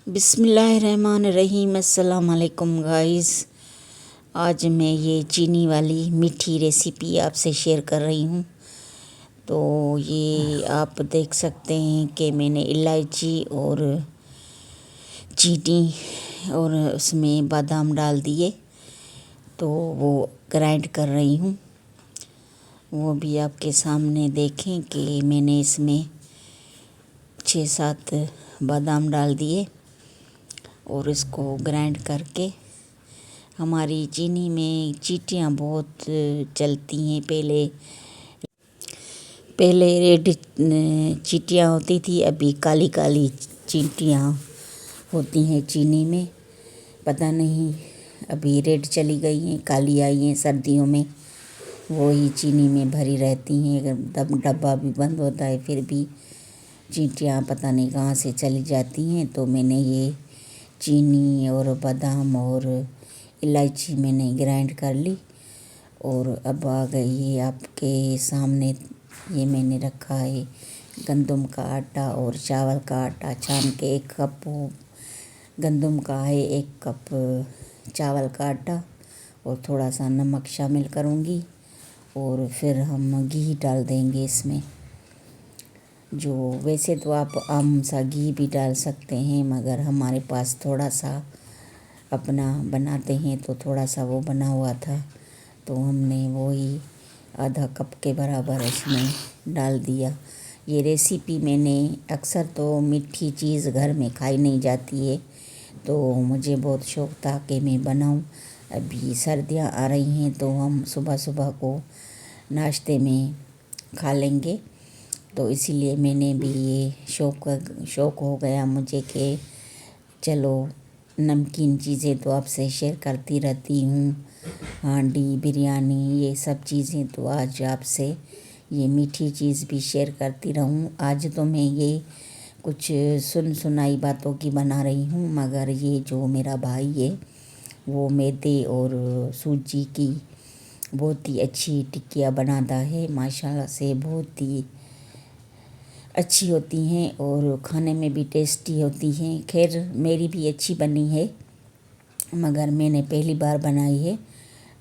بسم اللہ الرحمن الرحیم۔ السلام علیکم گائز، آج میں یہ چینی والی میٹھی ریسیپی آپ سے شیئر کر رہی ہوں۔ تو یہ آپ دیکھ سکتے ہیں کہ میں نے الائچی اور چینی اور اس میں بادام ڈال دیے، تو وہ گرائنڈ کر رہی ہوں۔ وہ بھی آپ کے سامنے دیکھیں کہ میں نے اس میں 6-7 بادام ڈال دیے اور اس کو گرائنڈ کر کے، ہماری چینی میں چیٹیاں بہت چلتی ہیں۔ پہلے ریڈ چیٹیاں ہوتی تھی، ابھی کالی کالی چیٹیاں ہوتی ہیں چینی میں، پتہ نہیں ابھی ریڈ چلی گئی ہیں، کالی آئی ہیں سردیوں میں، وہی چینی میں بھری رہتی ہیں۔ اگر ڈبہ بھی بند ہوتا ہے پھر بھی چیٹیاں پتہ نہیں کہاں سے چلی جاتی ہیں۔ تو میں نے یہ چینی اور بادام اور الائچی میں نے گرائنڈ کر لی، اور اب آ گئی ہے آپ کے سامنے۔ یہ میں نے رکھا ہے گندم کا آٹا اور چاول کا آٹا چھان کے، 1 کپ گندم کا ہے، 1 کپ چاول کا آٹا، اور تھوڑا سا نمک شامل کروں گی، اور پھر ہم گھی ڈال دیں گے اس میں۔ جو ویسے تو آپ عام سا گھی بھی ڈال سکتے ہیں، مگر ہمارے پاس تھوڑا سا اپنا بناتے ہیں تو تھوڑا سا وہ بنا ہوا تھا، تو ہم نے وہی آدھا کپ کے برابر اس میں ڈال دیا۔ یہ ریسیپی میں نے اکثر تو میٹھی چیز گھر میں کھائی نہیں جاتی ہے، تو مجھے بہت شوق تھا کہ میں بناؤں۔ ابھی سردیاں آ رہی ہیں تو ہم صبح صبح کو ناشتے میں کھا لیں گے، تو اسی لیے میں نے بھی یہ شوق ہو گیا مجھے کہ چلو نمکین چیزیں تو آپ سے شیئر کرتی رہتی ہوں، ہانڈی بریانی یہ سب چیزیں، تو آج آپ سے یہ میٹھی چیز بھی شیئر کرتی رہوں۔ آج تو میں یہ کچھ سنائی باتوں کی بنا رہی ہوں، مگر یہ جو میرا بھائی ہے وہ میدے اور سوجی کی بہت ہی اچھی ٹکیاں بناتا ہے، ماشاءاللہ سے بہت ہی اچھی ہوتی ہیں اور کھانے میں بھی ٹیسٹی ہوتی ہیں۔ خیر میری بھی اچھی بنی ہے، مگر میں نے پہلی بار بنائی ہے،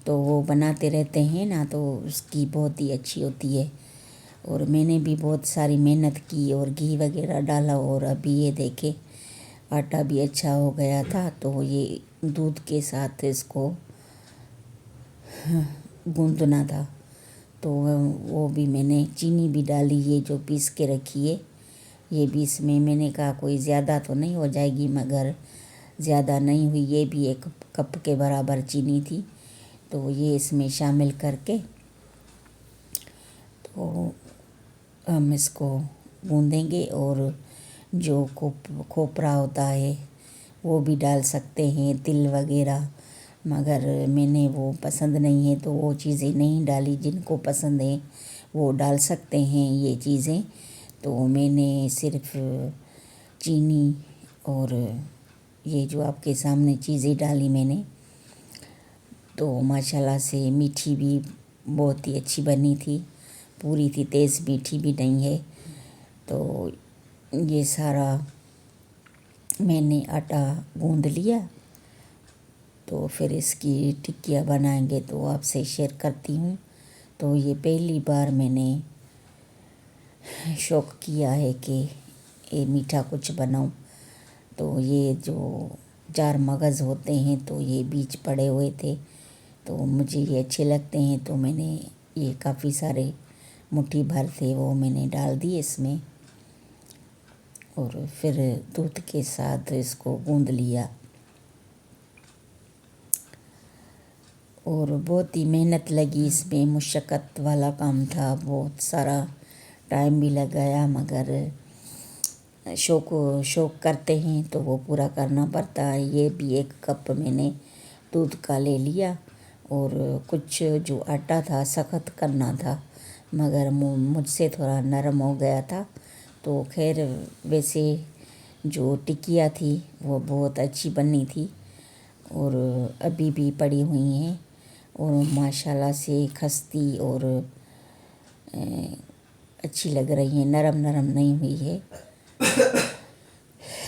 تو وہ بناتے رہتے ہیں نا، تو اس کی بہت ہی اچھی ہوتی ہے۔ اور میں نے بھی بہت ساری محنت کی اور گھی وغیرہ ڈالا، اور ابھی یہ دیکھے آٹا بھی اچھا ہو گیا تھا، تو یہ دودھ کے ساتھ اس کو گوندنا تھا، تو وہ بھی میں نے چینی بھی ڈالی، یہ جو پیس کے رکھی ہے یہ بھی اس میں نے کہا کوئی زیادہ تو نہیں ہو جائے گی، مگر زیادہ نہیں ہوئی، یہ بھی 1 کپ کے برابر چینی تھی، تو یہ اس میں شامل کر کے تو ہم اس کو گوندیں گے۔ اور جو کھوپرا ہوتا ہے وہ بھی ڈال سکتے ہیں، تل وغیرہ، مگر میں نے وہ پسند نہیں ہے تو وہ چیزیں نہیں ڈالی۔ جن کو پسند ہیں وہ ڈال سکتے ہیں یہ چیزیں، تو میں نے صرف چینی اور یہ جو آپ کے سامنے چیزیں ڈالی میں نے، تو ماشاءاللہ سے میٹھی بھی بہت ہی اچھی بنی تھی، پوری تھی، تیز میٹھی بھی نہیں ہے۔ تو یہ سارا میں نے آٹا گوندھ لیا، تو پھر اس کی ٹکیاں بنائیں گے تو آپ سے شیئر کرتی ہوں۔ تو یہ پہلی بار میں نے شوق کیا ہے کہ یہ میٹھا کچھ بناؤں، تو یہ جو 4 مغز ہوتے ہیں تو یہ بیج پڑے ہوئے تھے، تو مجھے یہ اچھے لگتے ہیں، تو میں نے یہ کافی سارے مٹھی بھر تھے وہ میں نے ڈال دی اس میں، اور پھر دودھ کے ساتھ اس کو گوندھ لیا، اور بہت ہی محنت لگی اس میں، مشقت والا کام تھا، بہت سارا ٹائم بھی لگایا، مگر شوق کرتے ہیں تو وہ پورا کرنا پڑتا ہے۔ یہ بھی 1 کپ میں نے دودھ کا لے لیا، اور کچھ جو آٹا تھا سخت کرنا تھا، مگر مجھ سے تھوڑا نرم ہو گیا تھا، تو خیر ویسے جو ٹکیاں تھی وہ بہت اچھی بنی تھی، اور ابھی بھی پڑی ہوئی ہیں، اور ماشاءاللہ سے خستی اور اچھی لگ رہی ہیں، نرم نہیں ہوئی ہے۔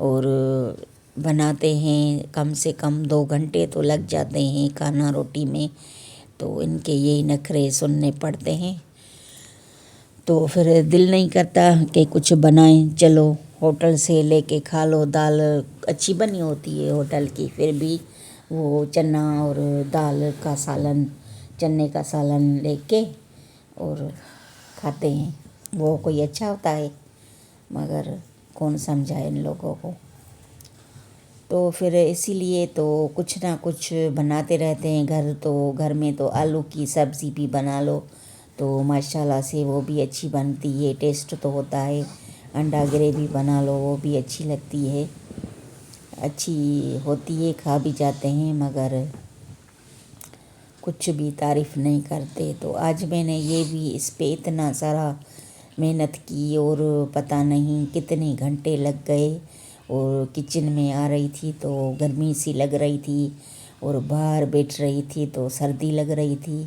اور بناتے ہیں، کم سے کم 2 گھنٹے تو لگ جاتے ہیں کھانا روٹی میں، تو ان کے یہی نخرے سننے پڑتے ہیں، تو پھر دل نہیں کرتا کہ کچھ بنائیں، چلو ہوٹل سے لے کے کھا لو، دال اچھی بنی ہوتی ہے ہوٹل کی، پھر بھی وہ چنا اور دال کا سالن، چنے کا سالن لے کے اور کھاتے ہیں، وہ کوئی اچھا ہوتا ہے، مگر کون سمجھائے ان لوگوں کو۔ تو پھر اسی لیے تو کچھ نہ کچھ بناتے رہتے ہیں، گھر میں تو آلو کی سبزی بھی بنا لو تو ماشاءاللہ سے وہ بھی اچھی بنتی ہے، ٹیسٹ تو ہوتا ہے، انڈا گریوی بنا لو وہ بھی اچھی لگتی ہے، اچھی ہوتی ہے، کھا بھی جاتے ہیں، مگر کچھ بھی تعریف نہیں کرتے۔ تو آج میں نے یہ بھی اس پہ اتنا سارا محنت کی اور پتہ نہیں کتنے گھنٹے لگ گئے، اور کچن میں آ رہی تھی تو گرمی سی لگ رہی تھی، اور باہر بیٹھ رہی تھی تو سردی لگ رہی تھی،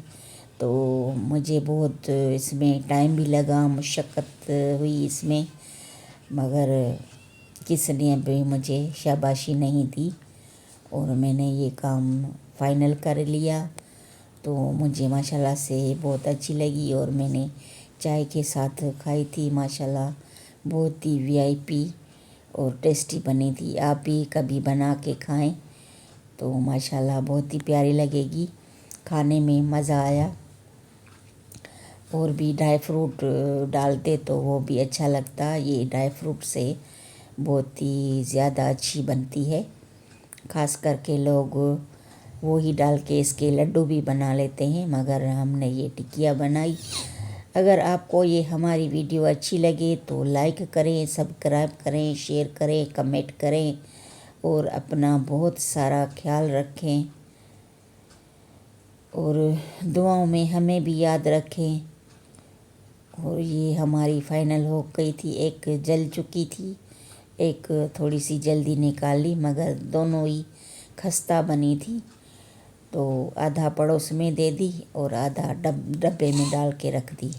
تو مجھے بہت اس میں ٹائم بھی لگا، مشقت ہوئی اس میں، مگر کس نے بھی مجھے شاباشی نہیں دی، اور میں نے یہ کام فائنل کر لیا، تو مجھے ماشاءاللہ سے بہت اچھی لگی، اور میں نے چائے کے ساتھ کھائی تھی، ماشاءاللہ بہت ہی VIP اور ٹیسٹی بنی تھی۔ آپ بھی کبھی بنا کے کھائیں تو ماشاءاللہ بہت ہی پیاری لگے گی، کھانے میں مزہ آیا، اور بھی ڈرائی فروٹ ڈالتے تو وہ بھی اچھا لگتا، یہ ڈرائی فروٹ سے بہت ہی زیادہ اچھی بنتی ہے، خاص کر کے لوگ وہی ڈال کے اس کے لڈو بھی بنا لیتے ہیں، مگر ہم نے یہ ٹکیا بنائی۔ اگر آپ کو یہ ہماری ویڈیو اچھی لگے تو لائک کریں، سبسکرائب کریں، شیئر کریں، کمنٹ کریں، اور اپنا بہت سارا خیال رکھیں، اور دعاؤں میں ہمیں بھی یاد رکھیں۔ اور یہ ہماری فائنل ہو گئی تھی، ایک جل چکی تھی، ایک تھوڑی سی جلدی نکالی، مگر دونوں ہی خستہ بنی تھی، تو آدھا پڑوس میں دے دی اور آدھا ڈبے میں ڈال کے رکھ دی۔